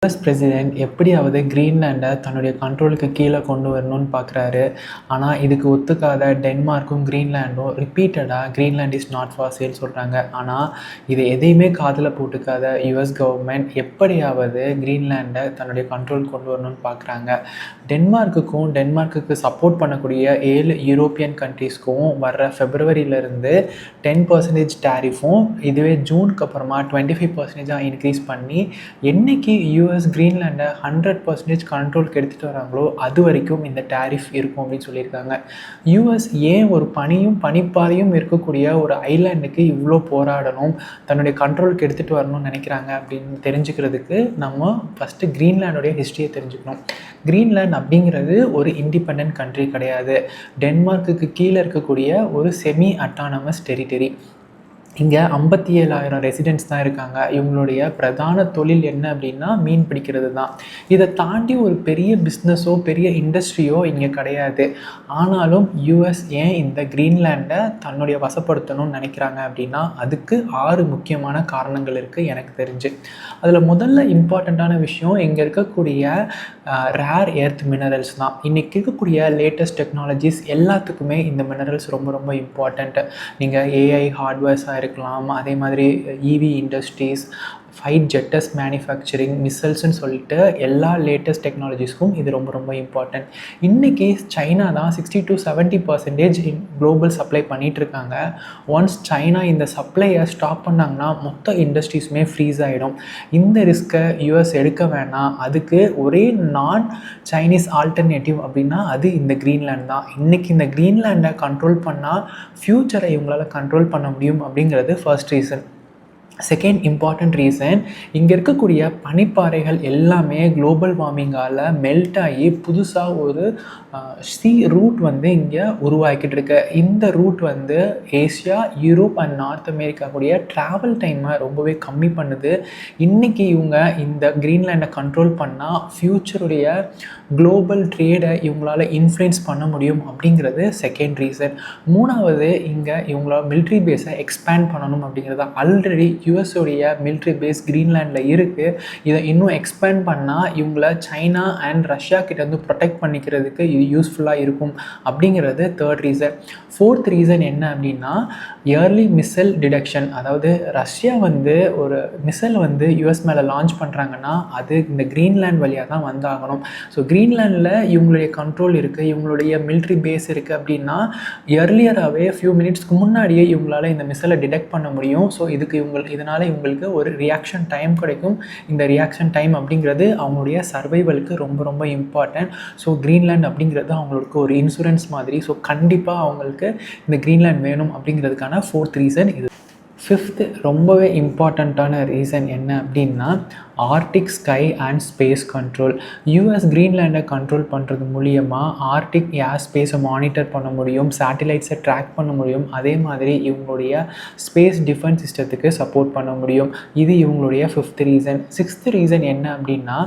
US president எப்படியாவது கிரீன்லாண்டை தன்னுடைய கண்ட்ரோலுக்கு கீழே கொண்டு வரணும்னு பார்க்குறாரு. ஆனால் இதுக்கு ஒத்துக்காத டென்மார்க்கும் கிரீன்லாண்டும் ரிப்பீட்டடாக Greenland is not for sale சொல்கிறாங்க. ஆனால் இது எதையுமே காதில் போட்டுக்காத யுஎஸ் கவர்மெண்ட் எப்படியாவது கிரீன்லாண்டை தன்னுடைய கண்ட்ரோல் கொண்டு வரணும்னு பார்க்குறாங்க. டென்மார்க்குக்கு சப்போர்ட் பண்ணக்கூடிய 7 யூரோப்பியன் கண்ட்ரீஸ்க்கும் வர்ற ஃபெப்ரவரியிலேருந்து 10% டேரிஃபும், இதுவே ஜூனுக்கு அப்புறமா 25% இன்க்ரீஸ் பண்ணி என்னைக்கு யூஎஸ் கிரீன்லாண்டை 100% கண்ட்ரோலுக்கு எடுத்துகிட்டு வராங்களோ அது வரைக்கும் இந்த டேரிஃப் இருக்கும் அப்படின்னு சொல்லியிருக்காங்க. யூஎஸ் ஏன் ஒரு பனிப்பாறையும் இருக்கக்கூடிய ஒரு ஐலாண்டுக்கு இவ்வளோ போராடணும், தன்னுடைய கண்ட்ரோலுக்கு எடுத்துகிட்டு வரணும்னு நினைக்கிறாங்க அப்படின்னு தெரிஞ்சுக்கிறதுக்கு நம்ம ஃபஸ்ட்டு கிரீன்லாண்டோடைய ஹிஸ்ட்ரியை தெரிஞ்சுக்கணும். கிரீன்லாண்ட் அப்படிங்கிறது ஒரு இண்டிபெண்ட் கண்ட்ரி கிடையாது. டென்மார்க்குக்கு கீழே இருக்கக்கூடிய ஒரு செமி அட்டானமஸ் டெரிட்டரி. இங்கே 57,000 ரெசிடென்ட்ஸ் தான் இருக்காங்க. இவங்களுடைய பிரதான தொழில் என்ன அப்படின்னா மீன் பிடிக்கிறது தான். இதை தாண்டி ஒரு பெரிய பிஸ்னஸோ பெரிய இண்டஸ்ட்ரியோ இங்கே கிடையாது. ஆனாலும் யூஎஸ் ஏன் இந்த கிரீன்லாண்டை தன்னுடைய வசப்படுத்தணும்னு நினைக்கிறாங்க அப்படின்னா அதுக்கு 6 முக்கியமான காரணங்கள் இருக்குது எனக்கு தெரிஞ்சு. அதில் முதல்ல இம்பார்ட்டண்ட்டான விஷயம் இங்கே இருக்கக்கூடிய ரேர் எர்த் மினரல்ஸ் தான். இன்றைக்கி இருக்கக்கூடிய லேட்டஸ்ட் டெக்னாலஜிஸ் எல்லாத்துக்குமே இந்த மினரல்ஸ் ரொம்ப ரொம்ப இம்பார்ட்டண்ட். நீங்கள் ஏஐ ஹார்ட்வேர்ஸாக இருக்கலாம், அதே மாதிரி இவி இண்டஸ்ட்ரீஸ், ஃபைட் ஜெட்டஸ் மேனுஃபேக்சரிங், மிசைல்ஸ்ன்னு சொல்லிட்டு எல்லா லேட்டஸ்ட் டெக்னாலஜிஸ்க்கும் இது ரொம்ப ரொம்ப இம்பார்ட்டன்ட். இன்றைக்கி சைனா தான் 60 to 70% குளோபல் சப்ளை பண்ணிகிட்ருக்காங்க. ஒன்ஸ் சைனா இந்த சப்ளையை ஸ்டாப் பண்ணாங்கன்னா மொத்த இண்டஸ்ட்ரீஸுமே ஃப்ரீஸ் ஆகிடும். இந்த ரிஸ்க்கை யூஎஸ் எடுக்க வேணாம். அதுக்கு ஒரே நான் சைனீஸ் ஆல்டர்னேட்டிவ் அப்படின்னா அது இந்த கிரீன்லாண்ட் தான். இன்றைக்கி இந்த கிரீன்லாண்டை கண்ட்ரோல் பண்ணால் ஃப்யூச்சரை இவங்களால் கண்ட்ரோல் பண்ண முடியும் அப்படிங்கிறது first reason. Second important reason, இங்கே இருக்கக்கூடிய பனிப்பாறைகள் எல்லாமே குளோபல் வார்மிங்கால் மெல்ட் ஆகி புதுசாக ஒரு சி ரூட் வந்து இங்கே உருவாக்கிட்டு இருக்கு. இந்த ரூட் வந்து Asia, Europe and north America கூடிய ட்ராவல் டைமை ரொம்பவே கம்மி பண்ணுது. இன்றைக்கி இவங்க இந்த கிரீன்லாண்டை கண்ட்ரோல் பண்ணால் ஃப்யூச்சருடைய குளோபல் ட்ரேடை இவங்களால் இன்ஃப்ளூயன்ஸ் பண்ண முடியும் அப்படிங்கிறது செகண்ட் ரீசன். மூணாவது, இங்கே இவங்களால் மிலிட்ரி பேஸை எக்ஸ்பேண்ட் பண்ணணும் அப்படிங்கிறது. ஆல்ரெடி யூஎஸோடைய மிலிட்ரி பேஸ் கிரீன்லாண்டில் இருக்குது. இதை இன்னும் எக்ஸ்பேண்ட் பண்ணால் இவங்கள சைனா அண்ட் ரஷ்யா கிட்டேருந்து ப்ரொடெக்ட் பண்ணிக்கிறதுக்கு இது யூஸ்ஃபுல்லாக இருக்கும் அப்படிங்கிறது தேர்ட் ரீசன். ஃபோர்த் ரீசன் என்ன அப்படின்னா இயர்லி மிசைல் டிடெக்ஷன். அதாவது ரஷ்யா வந்து ஒரு மிசைல் வந்து யூஎஸ் மேலே லான்ச் பண்ணுறாங்கன்னா அது இந்த கிரீன்லாண்ட் வழியாக தான் வந்தாகணும். ஸோ கிரீன்லாண்டில் இவங்களுடைய கண்ட்ரோல் இருக்குது, இவங்களுடைய மிலிட்ரி பேஸ் இருக்குது அப்படின்னா இயர்லியராகவே ஃபியூ மினிட்ஸ்க்கு முன்னாடியே இவங்களால் இந்த மிசைலை டிடெக்ட் பண்ண முடியும். ஸோ இதனால் இவங்களுக்கு ஒரு ரியாக்ஷன் டைம் கிடைக்கும். இந்த ரியாக்ஷன் டைம் அப்படிங்கிறது அவங்களுடைய சர்வைவலுக்கு ரொம்ப ரொம்ப இம்பார்ட்டன்ட். ஸோ கிரீன்லாண்ட் அப்படிங்கிறது அவங்களுக்கு ஒரு இன்சூரன்ஸ் மாதிரி. ஸோ கண்டிப்பாக அவங்களுக்கு இந்த கிரீன்லாண்ட் வேணும் அப்படிங்கிறதுக்கான ஃபோர்த் ரீசன் இது. ஃபிஃப்த்து ரொம்பவே இம்பார்ட்டண்ட்டான ரீசன் என்ன அப்படின்னா Arctic sky and space control. US கிரீன்லாண்டை கண்ட்ரோல் பண்ணுறது மூலியமாக ஆர்டிக் ஏர் ஸ்பேஸை மானிட்டர் பண்ண முடியும், சேட்டிலைட்ஸை ட்ராக் பண்ண முடியும், அதே மாதிரி இவங்களுடைய ஸ்பேஸ் டிஃபென்ஸ் சிஸ்டத்துக்கு சப்போர்ட் பண்ண முடியும். இது இவங்களுடைய ஃபிஃப்த் ரீசன். சிக்ஸ்த் ரீசன் என்ன அப்படின்னா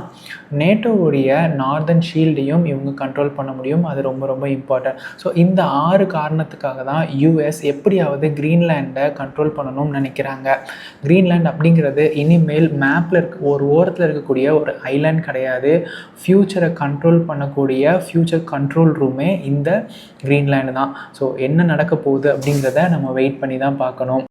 நேட்டோவுடைய நார்தர்ன் ஷீல்டையும் இவங்க கண்ட்ரோல் பண்ண முடியும். அது ரொம்ப ரொம்ப இம்பார்ட்டன்ட். ஸோ இந்த 6 காரணத்துக்காக தான் யூஎஸ் எப்படியாவது கிரீன்லாண்டை கண்ட்ரோல் பண்ணணும்னு நினைக்கிறாங்க. கிரீன்லாண்ட் அப்படிங்கிறது இனிமேல் மேப்பில் ஒரு ஓரத்தில் இருக்கக்கூடிய ஒரு ஐலாண்ட் கிடையாது. ஃப்யூச்சரை கண்ட்ரோல் பண்ணக்கூடிய ஃப்யூச்சர் கண்ட்ரோல் ரூமே இந்த கிரீன்லாண்டு தான். ஸோ என்ன நடக்க போகுது அப்படிங்கிறத நம்ம வெயிட் பண்ணி தான் பார்க்கணும்.